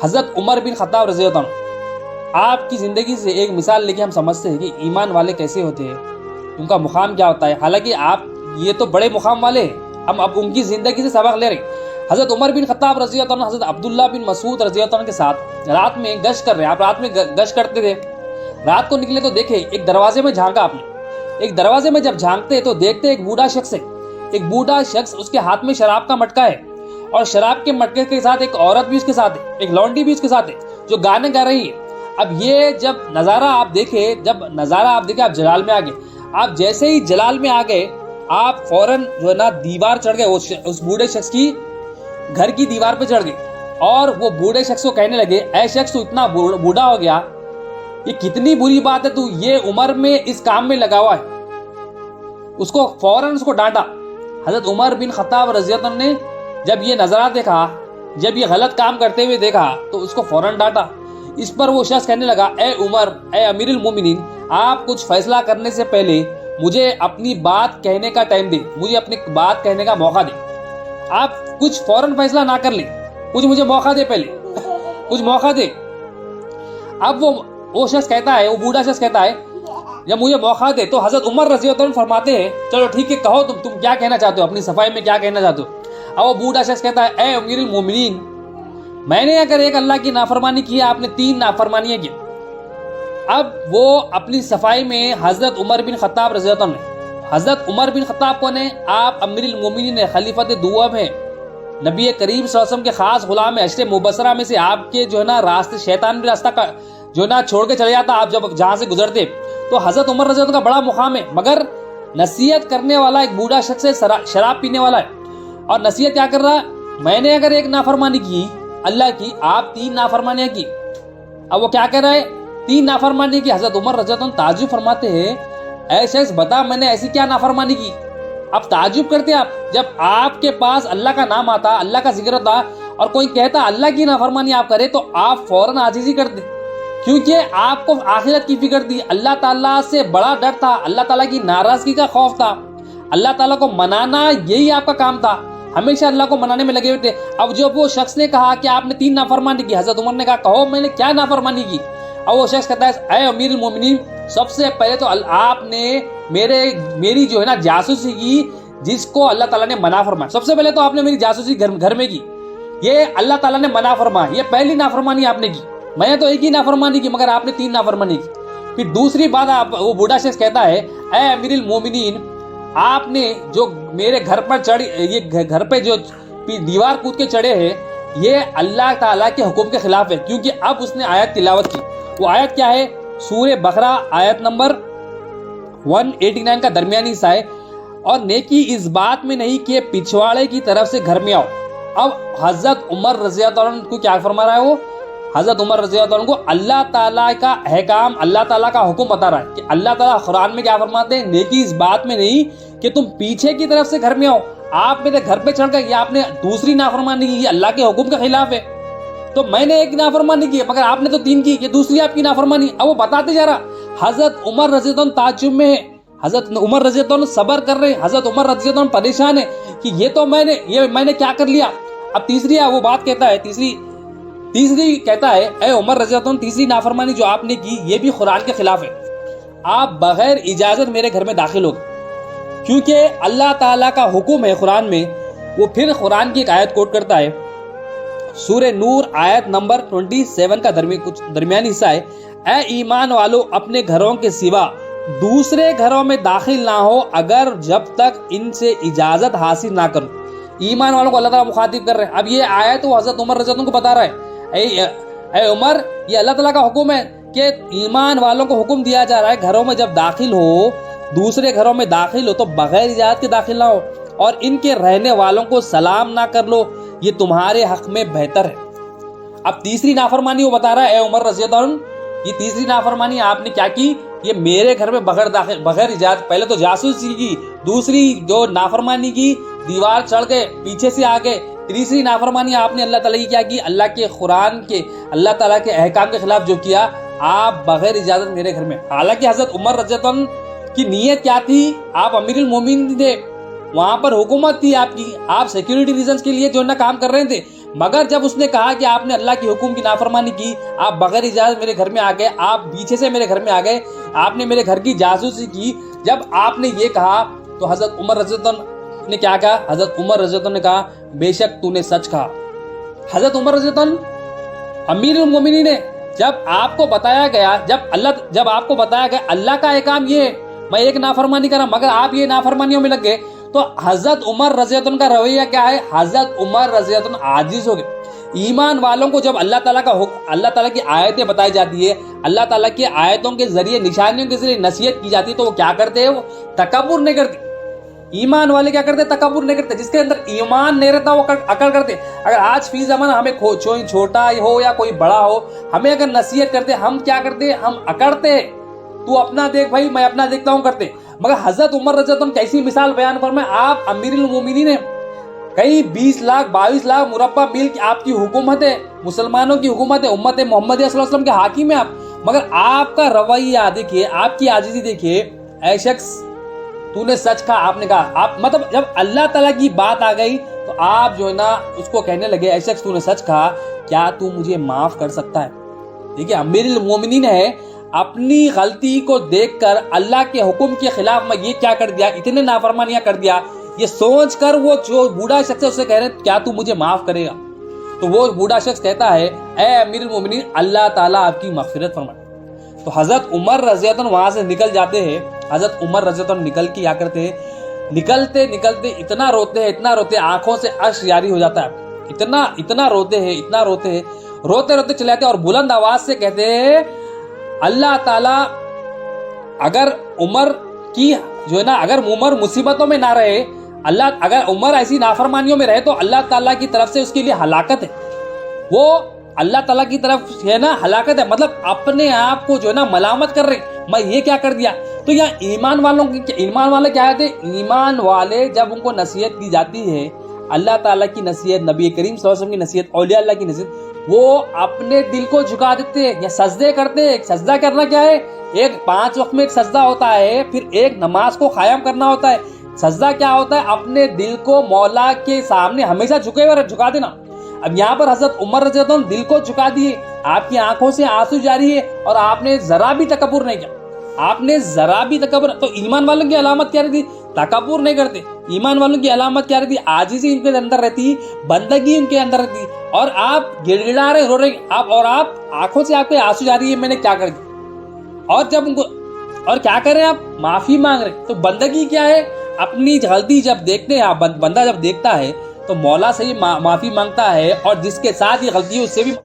حضرت عمر بن خطاب رضی اللہ عنہ، آپ کی زندگی سے ایک مثال لے کے ہم سمجھتے ہیں کہ ایمان والے کیسے ہوتے ہیں، ان کا مقام کیا ہوتا ہے. حالانکہ آپ یہ تو بڑے مقام والے ہیں، ہم اب ان کی زندگی سے سبق لے رہے ہیں. حضرت عمر بن خطاب رضی اللہ عنہ حضرت عبداللہ بن مسعود رضی اللہ عنہ کے ساتھ رات میں گشت کر رہے ہیں. آپ رات میں گشت کرتے تھے، رات کو نکلے تو دیکھے ایک دروازے میں جھانکا. آپ نے ایک دروازے میں جب جھانکتے تو دیکھتے ایک بوڑھا شخص ہے. ایک بوڑھا شخص، اس کے ہاتھ میں شراب کا مٹکا ہے، اور شراب کے مٹکے کے ساتھ ایک عورت بھی اس کے ساتھ ہے، ایک لونڈی بھی اس کے ساتھ ہے جو گانے گا رہی ہے. اب یہ جب نظارہ آپ دیکھے آپ جلال میں آ گئے. آپ جیسے ہی جلال میں آ گئے، آپ فوراً جو ہے نا دیوار چڑھ گئے، اس بوڑھے شخص کی گھر کی دیوار پہ چڑھ گئے، اور وہ بوڑھے شخص کو کہنے لگے، اے شخص تو اتنا بوڑھا ہو گیا، یہ کتنی بری بات ہے، تو یہ عمر میں اس کام میں لگا ہوا ہے. اس کو فوراً ڈانٹا. حضرت عمر بن خطاب رضی اللہ عنہ نے جب یہ نظارہ دیکھا، جب یہ غلط کام کرتے ہوئے دیکھا، تو اس کو فوراً ڈانٹا. اس پر وہ شخص کہنے لگا، اے عمر، اے امیر المومنین، آپ کچھ فیصلہ کرنے سے پہلے مجھے اپنی بات کہنے کا ٹائم دیں، مجھے اپنی بات کہنے کا موقع دیں. آپ کچھ فوراً فیصلہ نہ کر لیں، کچھ مجھے موقع دے، پہلے کچھ موقع دے. اب وہ شخص کہتا ہے، وہ بوڑھا شخص کہتا ہے، جب مجھے موقع دے. تو حضرت عمر رضی اللہ عنہ فرماتے ہیں، چلو ٹھیک ہے، کہو تم کیا کہنا چاہتے ہو، اپنی صفائی میں کیا کہنا چاہتے ہو. اب وہ بوڑھا شخص کہتا ہے، اے امیر المومنین، میں نے اگر ایک اللہ کی نافرمانی کی، آپ نے 3 نافرمانیاں کی. اب وہ اپنی صفائی میں حضرت عمر بن خطاب رضی اللہ عنہ، حضرت عمر بن خطاب کون ہے؟ آپ امیر المومنین خلیفۃ دوم ہیں، نبی کریم صلی اللہ علیہ وسلم کے خاص غلام ہیں، عشر مبشرہ میں سے. آپ کے جو ہے نا راستے، شیطان بھی راستہ جو ہے نا چھوڑ کے چلے جاتا آپ جب جہاں سے گزرتے. تو حضرت عمر رضی اللہ عنہ کا بڑا مقام ہے، مگر نصیحت کرنے والا ایک بوڑھا شخص ہے، شراب پینے والا ہے، اور نصیحت کیا کر رہا ہے؟ میں نے اگر ایک نافرمانی کی اللہ کی، آپ 3 نافرمانیاں کی. اب وہ کیا کہہ رہا ہے؟ 3 نافرمانی کی. حضرت عمر رضی اللہ عنہ تعجب فرماتے ہیں، اے شخص بتا، میں نے ایسی کیا نافرمانی کی؟ اب تعجب کرتے آپ، جب آپ کے پاس اللہ کا نام آتا، اللہ کا ذکر ہوتا، اور کوئی کہتا اللہ کی نافرمانی آپ کرے، تو آپ فوراً عاجزی کرتے، کیونکہ آپ کو آخرت کی فکر تھی، اللہ تعالیٰ سے بڑا ڈر تھا، اللہ تعالیٰ کی ناراضگی کا خوف تھا، اللہ تعالیٰ کو منانا یہی آپ کا کام تھا، ہمیشہ اللہ کو منانے میں لگے ہوئے تھے. اب جب وہ شخص نے کہا کہ آپ نے 3 نافرمانی کی، حضرت عمر نے کہا، کہو میں نے کیا نافرمانی کی؟ اب وہ شخص کہتا ہے، اے امیر المومنین، سب سے پہلے تو آپ نے میری جو ہے نا جاسوسی کی، جس کو اللہ تعالیٰ نے منع فرمایا. سب سے پہلے تو آپ نے میری جاسوسی گھر میں کی، یہ اللہ تعالیٰ نے منع فرمایا، یہ پہلی نافرمانی آپ نے کی. میں نے تو ایک ہی نافرمانی کی، مگر آپ نے 3 نافرمانی کی. پھر دوسری بات، وہ بوڑھا شخص کہتا ہے، اے امیر المومنین، آپ نے جو میرے گھر پر یہ گھر پہ جو دیوار کود کے چڑھے ہیں، یہ اللہ تعالیٰ کے حکم کے خلاف ہے. کیونکہ اب اس نے آیت تلاوت کی. وہ آیت کیا ہے؟ سورہ بقرہ آیت نمبر 189 کا درمیانی حصہ ہے، اور نیکی اس بات میں نہیں کہ پچھواڑے کی طرف سے گھر میں آؤ. اب حضرت عمر رضی اللہ عنہ کو کیا فرما رہا ہے؟ وہ حضرت عمر رضی اللہ عنہ کو اللہ تعالیٰ کا احکام، اللہ تعالیٰ کا حکم بتا رہا ہے کہ اللہ تعالیٰ قرآن میں کیا فرماتے ہیں؟ نیکی اس بات میں نہیں کہ تم پیچھے کی طرف سے گھر میں آؤ. آپ میرے گھر پہ چڑھ گئے، یہ آپ نے دوسری نافرمانی کی، یہ اللہ کے حکم کے خلاف ہے. تو میں نے ایک نافرمانی کی، مگر آپ نے تو 3 کی، یہ دوسری آپ کی نافرمانی. اب وہ بتاتے جا رہا. حضرت عمر رضی اللہ عنہ تعجب میں ہے، حضرت عمر رضی اللہ عنہ صبر کر رہے ہیں، حضرت عمر رضی اللہ عنہ پریشان ہے کہ میں نے کیا کر لیا. اب تیسری وہ بات کہتا ہے، تیسری کہتا ہے، اے عمر رضی اللہ عنہ، تیسری نافرمانی جو آپ نے کی، یہ بھی قرآن کے خلاف ہے. آپ بغیر اجازت میرے گھر میں داخل ہو گئے، کیونکہ اللہ تعالیٰ کا حکم ہے قرآن میں. وہ پھر قرآن کی ایک آیت کوٹ کرتا ہے، سورہ نور آیت نمبر 27 کا درمیانی حصہ ہے، اے ایمان والو، اپنے گھروں کے سوا دوسرے گھروں میں داخل نہ ہو اگر جب تک ان سے اجازت حاصل نہ کرو. ایمان والوں کو اللہ تعالیٰ مخاطب کر رہے ہیں. اب یہ آیت وہ حضرت عمر رضی اللہ عنہ کو بتا رہا ہے، اے عمر، یہ اللہ تعالیٰ کا حکم ہے کہ ایمان والوں کو حکم دیا جا رہا ہے، گھروں میں جب داخل ہو، دوسرے گھروں میں داخل ہو تو بغیر اجازت کے داخل نہ ہو، اور ان کے رہنے والوں کو سلام نہ کر لو، یہ تمہارے حق میں بہتر ہے. اب تیسری نافرمانی وہ بتا رہا ہے، اے عمر رضی اللہ عنہ، یہ تیسری نافرمانی آپ نے کیا کی؟ یہ میرے گھر میں بغیر اجازت، پہلے تو جاسوسی کی، دوسری جو نافرمانی کی، دیوار چڑھ گئے، پیچھے سے آ گئے، تیسری نافرمانی آپ نے اللہ تعالیٰ کی کیا کی؟ اللہ کے قرآن کے، اللہ تعالیٰ کے احکام کے خلاف جو کیا، آپ بغیر اجازت میرے گھر میں. حالانکہ حضرت عمر رضی اللہ عنہ کی نیت کیا تھی؟ آپ امیر المومنین تھے، وہاں پر حکومت تھی آپ کی، آپ سیکیورٹی ریزنز کے لیے جو ہے نا کام کر رہے تھے، مگر جب اس نے کہا کہ آپ نے اللہ کے حکم کی نافرمانی کی، آپ بغیر اجازت میرے گھر میں آ گئے، آپ پیچھے سے میرے گھر میں آ گئے، آپ نے میرے گھر کی جاسوسی کی، جب آپ نے یہ کہا تو حضرت عمر رضی اللہ عنہ نے کیا کہا؟ حضرت عمر رضی اللہ عنہ نے کہا بے شک تو نے سچ کہا۔ حضرت عمر رضی اللہ عنہ امیر المومنین نے جب آپ کو بتایا گیا، جب آپ کو بتایا گیا اللہ کا احکام یہ ہے، میں ایک نافرمانی کر رہا مگر آپ یہ نافرمانیوں میں لگ گئے، تو حضرت عمر رضی اللہ عنہ کا رویہ کیا ہے؟ حضرت عمر رضی اللہ عنہ عاجز ہو گئے۔ ایمان والوں کو جب اللہ تعالیٰ کی آیتیں بتائی جاتی ہے، اللہ تعالیٰ کی آیتوں کے ذریعے، نشانیوں کے ذریعے نصیحت کی جاتی ہے، تو وہ کیا کرتے ہیں؟ وہ تکبر نہیں کرتے۔ ایمان والے کیا کرتے؟ تکبر نہیں کرتے۔ جس کے اندر ایمان نہیں رہتا وہ اکڑ کرتے۔ اگر آج فی زمانہ ہمیں چھوٹا ہو یا کوئی بڑا ہو، ہمیں اگر نصیحت کرتے، ہم کیا کرتے؟ ہم اکڑتے، تو اپنا دیکھ بھائی میں اپنا دیکھتا ہوں کرتے۔ مگر حضرت عمر رضی اللہ عنہ کیسی مثال بیان فرمائے، آپ امیر المومنین ہیں، کئی 20 لاکھ 22 لاکھ مربع میل کی آپ کی حکومت ہے، مسلمانوں کی حکومت ہے، امت محمد صلی اللہ علیہ وسلم کے حاکم ہیں آپ، مگر آپ کا رویہ دیکھیے، آپ کی عاجزی دیکھیے۔ اے شخص تو نے سچ کہا، آپ نے کہا، آپ مطلب جب اللہ تعالیٰ کی بات آ گئی تو آپ جو ہے نا اس کو کہنے لگے اے شخص تو نے سچ کہا، کیا تو مجھے معاف کر سکتا ہے؟ دیکھیے امیر المومنین ہے، اپنی غلطی کو دیکھ کر اللہ کے حکم کے خلاف میں یہ کیا کر دیا، اتنے نافرمانیاں کر دیا، یہ سوچ کر وہ جو بوڑھا شخص ہے اسے کہہ رہے کیا تو مجھے معاف کرے گا؟ تو وہ بوڑھا شخص کہتا ہے اے امیر المومنین اللہ تعالیٰ آپ کی مغفرت فرمائے۔ تو حضرت عمر رضی اللہ عنہ وہاں سے نکل جاتے ہیں۔ حضرت عمر رضی اللہ عنہ نکل کے کیا کرتے ہیں؟ نکلتے اتنا روتے ہیں، آنکھوں سے اشک جاری ہو جاتا ہے، اتنا روتے ہیں، روتے چلے جاتے ہیں اور بلند آواز سے کہتے ہیں اللہ تعالیٰ اگر عمر کی جو ہے نا، اگر عمر مصیبتوں میں نہ رہے، اگر عمر ایسی نافرمانیوں میں رہے تو اللہ تعالیٰ کی طرف سے اس کے لیے ہلاکت ہے، وہ اللہ تعالیٰ کی طرف ہے نا ہلاکت ہے، مطلب اپنے آپ کو جو ہے نا ملامت کر رہے میں یہ کیا کر دیا۔ تو یہاں ایمان والے کیا کہتے ہیں؟ ایمان والے جب ان کو نصیحت کی جاتی ہے، اللہ تعالیٰ کی نصیحت، نبی کریم صلی اللہ علیہ وسلم کی نصیحت، اولیاء اللہ کی نصیحت، وہ اپنے دل کو جھکا دیتے ہیں یا سجدے کرتے ہیں۔ سجدہ کرنا کیا ہے؟ ایک 5 وقت میں ایک سجدہ ہوتا ہے، پھر ایک نماز کو قائم کرنا ہوتا ہے۔ سجدہ کیا ہوتا ہے؟ اپنے دل کو مولا کے سامنے ہمیشہ جھکا دینا۔ اب یہاں پر حضرت عمر رضی اللہ عنہ دل کو جھکا دیے، آپ کی آنکھوں سے آنسو جاری ہے اور آپ نے ذرا بھی تکبر نہیں کیا، تو ایمان والوں کی علامت کیا رہتی؟ تکبر نہیں کرتے۔ ایمان والوں کی علامت کیا رہتی؟ عاجزی ان کے اندر رہتی، بندگی ان کے اندر رہتی، اور آپ گڑ گڑا رہے، رو رہے، اور آپ آنکھوں سے آپ کے آنسو جاری ہے میں نے کیا کر دیا، اور جب ان کو اور کیا کر رہے ہیں؟ آپ معافی مانگ رہے ہیں۔ تو بندگی کیا ہے؟ اپنی غلطی جب دیکھتے ہیں، بندہ جب دیکھتا ہے تو مولا سے ہی معافی مانگتا ہے، اور جس کے ساتھ یہ غلطی ہے اس سے بھی